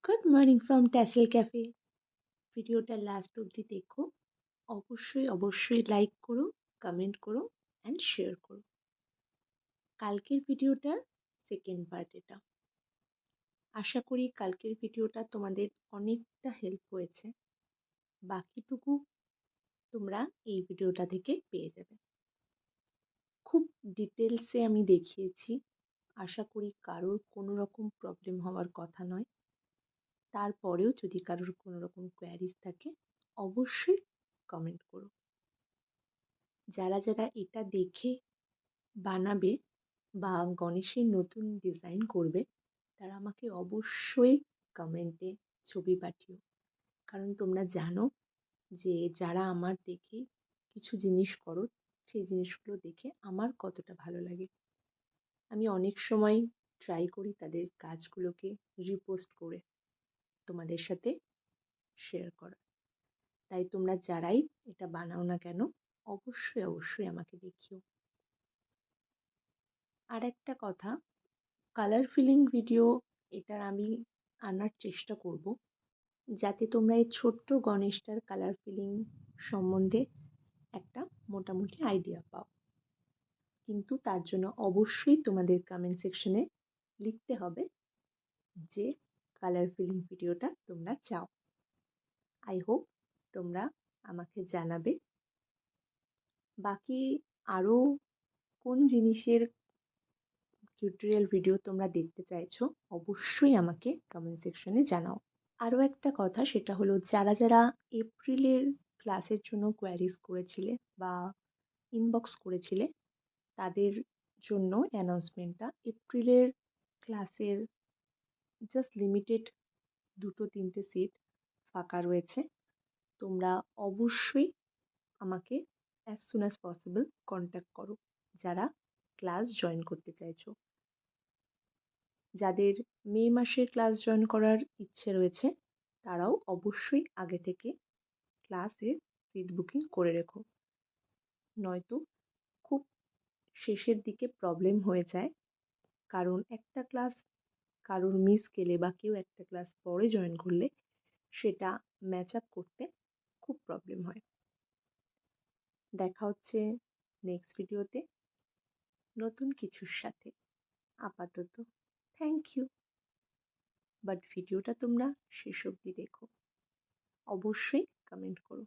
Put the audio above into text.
Good morning from tassel cafe. ভিডিওটা last অবধি দেখো। অবশ্যই লাইক করো, কমেন্ট করো অ্যান্ড শেয়ার করো। কালকের ভিডিওটার সেকেন্ড পার্ট এটা। আশা করি কালকের ভিডিওটা তোমাদের অনেকটা হেল্প হয়েছে। বাকিটুকু তোমরা এই ভিডিওটা থেকে পেয়ে যাবে। খুব ডিটেলসে আমি দেখিয়েছি। আশা করি কারোর কোনো রকম প্রবলেম হওয়ার কথা নয়। তারপরেও যদি কারোর কোনো রকম কোয়ারিজ থাকে অবশ্যই কমেন্ট করো। যারা এটা দেখে বানাবে বা গণেশের নতুন ডিজাইন করবে তারা আমাকে অবশ্যই কমেন্টে ছবি পাঠিও। কারণ তোমরা জানো যে যারা আমার দেখে কিছু জিনিস করো সেই জিনিসগুলো দেখে আমার কতটা ভালো লাগে। আমি অনেক সময় ট্রাই করি তাদের কাজগুলোকে রিপোস্ট করে তোমাদের সাথে শেয়ার করা। তাই তোমরা যারাই এটা বানাও না কেন অবশ্যই আমাকে দেখিও। আর একটা কথা, কালার ফিলিং ভিডিও এটার আমি আনার চেষ্টা করব যাতে তোমরা এই ছোট্ট গণেশটার কালার ফিলিং সম্বন্ধে একটা মোটামুটি আইডিয়া পাও। কিন্তু তার জন্য অবশ্যই তোমাদের কমেন্ট সেকশনে লিখতে হবে যে কালার ফিলিং ভিডিওটা তোমরা চাও। আই হোপ তোমরা আমাকে জানাবে। বাকি আরও কোন জিনিসের টিউটোরিয়াল ভিডিও তোমরা দেখতে চাইছো অবশ্যই আমাকে কমেন্ট সেকশনে জানাও। আরও একটা কথা, সেটা হলো যারা এপ্রিলের ক্লাসের জন্য কোয়ারিজ করেছিলে বা ইনবক্স করেছিলে তাদের জন্য অ্যানাউন্সমেন্টটা, এপ্রিলের ক্লাসের জাস্ট লিমিটেড 2-3টে সিট ফাঁকা রয়েছে। তোমরা অবশ্যই আমাকে as soon as possible contact করো যারা ক্লাস জয়েন করতে চাইছো। যাদের মে মাসের ক্লাস জয়েন করার ইচ্ছে রয়েছে তারাও অবশ্যই আগে থেকে ক্লাসের সিট বুকিং করে রেখো। নয়তো খুব শেষের দিকে প্রবলেম হয়ে যায়, কারণ একটা ক্লাস কারোর মিস গেলে বা কেউ একটা ক্লাস পরে জয়েন করলে সেটা ম্যাচ আপ করতে খুব প্রবলেম হয়। দেখা হচ্ছে নেক্সট ভিডিওতে নতুন কিছুর সাথে। আপাতত থ্যাংক ইউ, বাট ভিডিওটা তোমরা শেষ অবধি দেখো, অবশ্যই কমেন্ট করো।